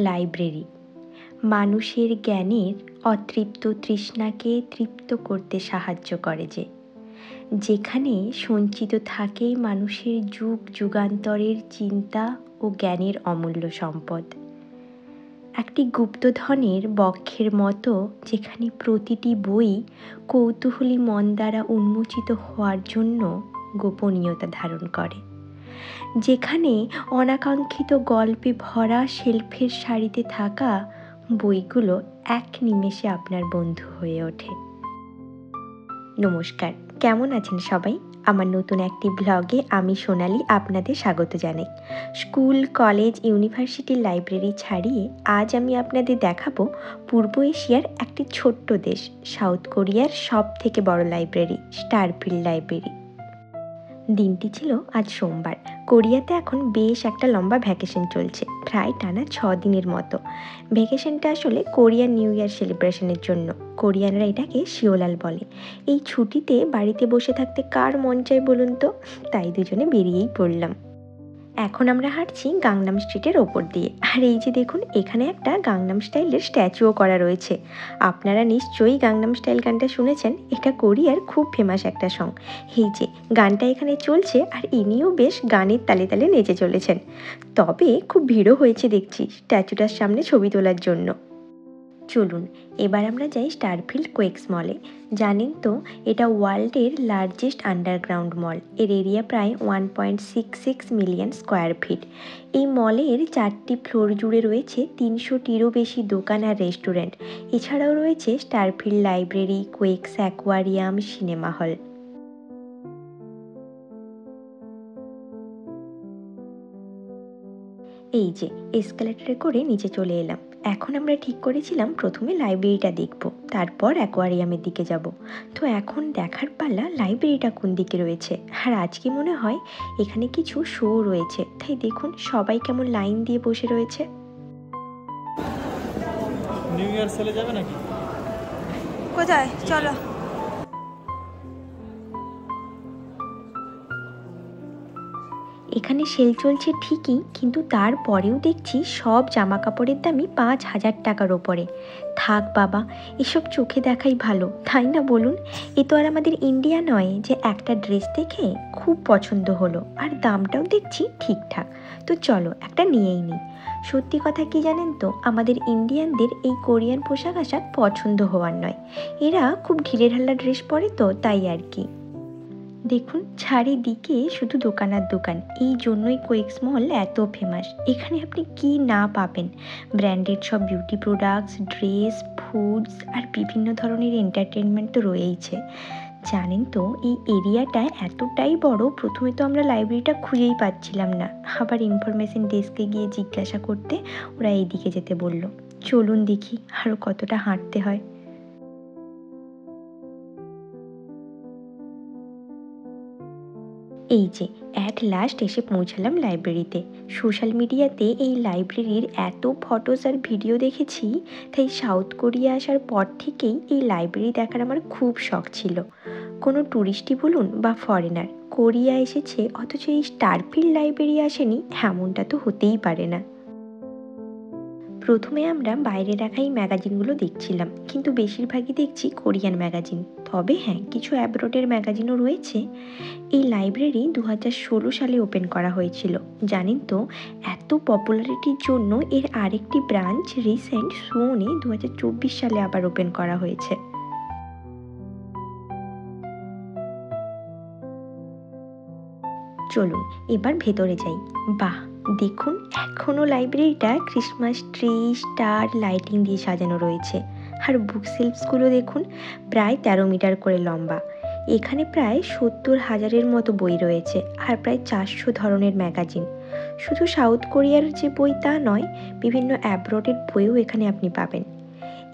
Library মানুষের জ্ঞানের অতৃপ্ত তৃষ্ণাকে তৃপ্ত করতে সাহায্য করে, যেখানে সঞ্চিত থাকে মানুষের যুগ যুগান্তরের চিন্তা ও জ্ঞানের অমূল্য সম্পদ। একটি গুপ্তধনের বক্ষের মতো, যেখানে প্রতিটি বই কৌতূহলী মন দ্বারা উন্মোচিত হওয়ার জন্য গোপনীয়তা ধারণ করে, যেখানে অনাকাঙ্ক্ষিত গল্পে ভরা শেলফের সারিতে থাকা বইগুলো এক নিমেষে আপনার বন্ধু হয়ে ওঠে। নমস্কার, কেমন আছেন সবাই? আমার নতুন একটি ব্লগে আমি সোনালি আপনাদের স্বাগত জানাই। স্কুল, কলেজ, ইউনিভার্সিটির লাইব্রেরি ছাড়িয়ে আজ আমি আপনাদের দেখাবো পূর্ব এশিয়ার একটি ছোট্ট দেশ, সাউথ কোরিয়ার সবথেকে বড় লাইব্রেরি, স্টারফিল্ড লাইব্রেরি। দিনটি ছিল আজ সোমবার। কোরিয়াতে এখন বেশ একটা লম্বা ভ্যাকেশন চলছে, প্রায় টানা 6 দিনের মতো। ভ্যাকেশনটা আসলে কোরিয়ান নিউ ইয়ার সেলিব্রেশনের জন্য। কোরিয়ানরা এটাকে শিওলাল বলে। এই ছুটিতে বাড়িতে বসে থাকতে কার মন চায় বলুন তো? তাই দুজনে বেরিয়েই পড়লাম। এখন আমরা হাঁটছি গাংনাম স্ট্রিটের ওপর দিয়ে। আর এই যে দেখুন, এখানে একটা গাংনাম স্টাইলের স্ট্যাচুও করা রয়েছে। আপনারা নিশ্চয়ই গাংনাম স্টাইল গানটা শুনেছেন। এটা কোরিয়ার খুব ফেমাস একটা সং। এই যে গানটা এখানে চলছে, আর ইনিও বেশ গানের তালে তালে নেচে চলেছেন। তবে খুব ভিড়ও হয়েছে দেখছি স্ট্যাচুটার সামনে ছবি তোলার জন্য। চলুন এবার আমরা যাই স্টারফিল্ড কোয়েক্স মলে। জানেন তো, এটা ওয়ার্ল্ডের লার্জেস্ট আন্ডারগ্রাউন্ড মল। এর এরিয়া প্রায় 1.66 মিলিয়ন স্কোয়ার ফিট। এই মলের 4টি ফ্লোর জুড়ে রয়েছে 300টিরও বেশি দোকান আর রেস্টুরেন্ট। এছাড়াও রয়েছে Starfield library, কোয়েক্স aquarium, cinema hall. এই যে এসকালেটরে করে নিচে চলে এলাম। এখন আমরা ঠিক করেছিলাম প্রথমে লাইব্রেরিটা দেখব, তারপর অ্যাকোয়ারিয়ামের দিকে যাব। তো এখন দেখার পালা লাইব্রেরিটা কোন দিকে রয়েছে। আর আজকে মনে হয় এখানে কিছু শো রয়েছে, তাই দেখুন সবাই কেমন লাইন দিয়ে বসে রয়েছে। নিউ ইয়ার সেলে যাবে নাকি? কোথায়? চলো। এখানে সেল চলছে ঠিকই, কিন্তু তারপরেও দেখছি সব জামা কাপড়ের দামই 5,000 টাকার ওপরে। থাক বাবা, এসব চোখে দেখাই ভালো, তাই না বলুন? এ তো আর আমাদের ইন্ডিয়া নয় যে একটা ড্রেস দেখে খুব পছন্দ হলো আর দামটাও দেখছি ঠিকঠাক, তো চলো একটা নিয়েই নিই। সত্যি কথা কি জানেন তো, আমাদের ইন্ডিয়ানদের এই কোরিয়ান পোশাক আশাক পছন্দ হওয়ার নয়। এরা খুব ঢিলেঢালা ড্রেস পরে, তো তাই আর কি। দেখুন চারিদিকে শুধু দোকান আর দোকান, এই জন্যই কোয়েক্স মল এত ফেমাস। এখানে আপনি কি না পাবেন! ব্র্যান্ডেড সব বিউটি প্রোডাক্টস, ড্রেস, ফুডস আর বিভিন্ন ধরনের এন্টারটেনমেন্ট তো রয়েইছে। জানেন তো, এই এরিয়াটা এতটাই বড়, প্রথমে তো আমরা লাইব্রেরিটা খুঁজেই পাচ্ছিলাম না। আবার ইনফরমেশন ডেস্কে গিয়ে জিজ্ঞাসা করতে ওরা এইদিকে যেতে বলল। চলুন দেখি আরও কতটা হাঁটতে হয়। এই যে অ্যাট লাস্ট এসে পৌঁছালাম লাইব্রেরিতে। সোশ্যাল মিডিয়াতে এই লাইব্রেরির এত ফটোস আর ভিডিও দেখেছি, তাই সাউথ কোরিয়া আসার পর থেকেই এই লাইব্রেরি দেখার আমার খুব শখ ছিল। কোনো ট্যুরিস্টই বলুন বা ফরেনার, কোরিয়া এসেছে অথচ এই স্টারফিল্ড লাইব্রেরি আসেনি, এমনটা তো হতেই পারে না। প্রথমে আমরা বাইরে রাখা এই ম্যাগাজিনগুলো দেখছিলাম, কিন্তু বেশিরভাগই দেখছি কোরিয়ান ম্যাগাজিন। তবে হ্যাঁ, কিছু অ্যাব্রোডের ম্যাগাজিনও রয়েছে। এই লাইব্রেরি 2016 সালে ওপেন করা হয়েছিল। জানেন তো, এত পপুলারিটির জন্য এর আরেকটি ব্রাঞ্চ রিসেন্ট সুওনে 2024 সালে আবার ওপেন করা হয়েছে। চলুন এবার ভেতরে যাই। বাহ, দেখুন এখনও লাইব্রেরিটা ক্রিসমাস ট্রি, স্টার, লাইটিং দিয়ে সাজানো রয়েছে। আর বুক সেলফসগুলো দেখুন, প্রায় 13 মিটার করে লম্বা। এখানে প্রায় 70,000-এর মতো বই রয়েছে আর প্রায় 400 ধরনের ম্যাগাজিন। শুধু সাউথ কোরিয়ার যে বই তা নয়, বিভিন্ন অ্যাব্রোডের বইও এখানে আপনি পাবেন।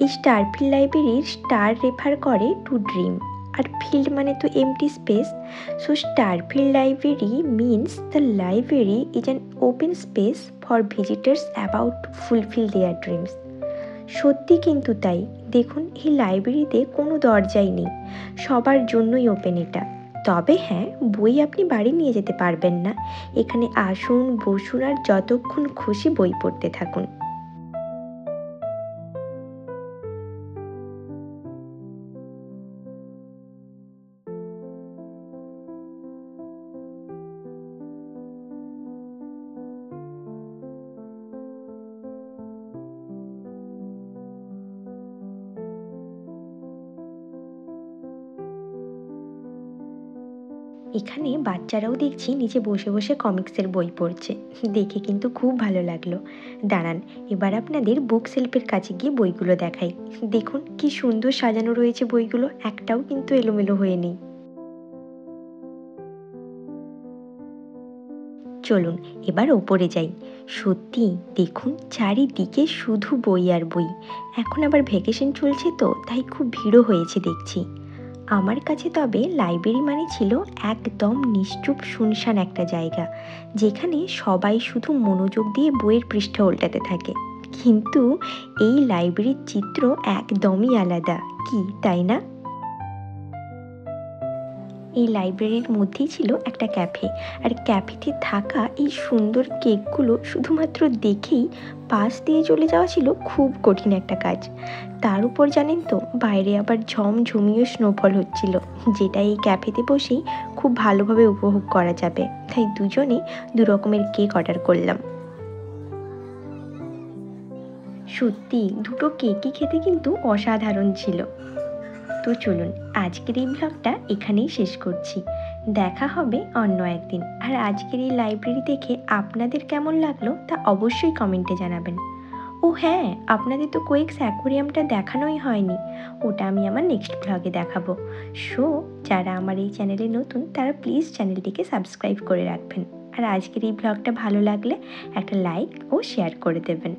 এই স্টারফিল্ড লাইব্রেরির স্টার রেফার করে টু ড্রিম, আর ফিল্ড মানে তো empty space. So Starfield library means the library is an open space for visitors about to fulfil their dreams. সত্যি কিন্তু তাই। দেখুন, এই লাইব্রেরিতে কোনো দরজাই নেই, সবার জন্যই ওপেন এটা। তবে হ্যাঁ, বই আপনি বাড়ি নিয়ে যেতে পারবেন না। এখানে আসুন, বসুন আর যতক্ষণ খুশি বই পড়তে থাকুন। এখানে বাচ্চারাও দেখছি নিচে বসে বসে কমিক্সের বই পড়ছে, দেখে কিন্তু খুব ভালো লাগলো। দাঁড়ান, এবার আপনাদের বুক সেলফের কাছে গিয়ে বইগুলো দেখাই। দেখুন কি সুন্দর সাজানো রয়েছে বইগুলো, একটাও কিন্তু এলোমেলো হয়ে নেই। চলুন এবার ওপরে যাই। সত্যি দেখুন চারিদিকে শুধু বই আর বই। এখন আবার ভ্যাকেশন চলছে তো তাই খুব ভিড়ও হয়েছে দেখছি। আমার কাছে তবে লাইব্রেরি মানে ছিল একদম নিশ্চুপ শুনশান একটা জায়গা, যেখানে সবাই শুধু মনোযোগ দিয়ে বইয়ের পৃষ্ঠা উল্টাতে থাকে। কিন্তু এই লাইব্রেরির চিত্র একদমই আলাদা, কি তাই না? এই লাইব্রেরির মধ্যেই ছিল একটা ক্যাফে, আর ক্যাফেতে থাকা এই সুন্দর কেকগুলো শুধুমাত্র দেখেই পাশ দিয়ে চলে যাওয়া ছিল খুব কঠিন একটা কাজ। তার উপর জানেন তো বাইরে আবার ঝমঝমিয়ে স্নোফল হচ্ছিল, যেটা এই ক্যাফেতে বসেই খুব ভালোভাবে উপভোগ করা যাবে। তাই দুজনে দু রকমের কেক অর্ডার করলাম। সত্যি দুটো কেকই খেতে কিন্তু অসাধারণ ছিল। তো চলুন আজকের এই ব্লগটা এখানেই শেষ করছি। দেখা হবে অন্য একদিন। আর আজকের এই লাইব্রেরি দেখে আপনাদের কেমন লাগলো তা অবশ্যই কমেন্টে জানাবেন। ও হ্যাঁ, আপনাদের তো কোয়েক্স অ্যাকোয়ারিয়ামটা দেখানোই হয়নি, ওটা আমি আমার নেক্সট ব্লগে দেখাবো। সো যারা আমার এই চ্যানেলে নতুন তারা প্লিজ চ্যানেলটিকে সাবস্ক্রাইব করে রাখবেন। আর আজকের এই ব্লগটা ভালো লাগলে একটা লাইক ও শেয়ার করে দেবেন।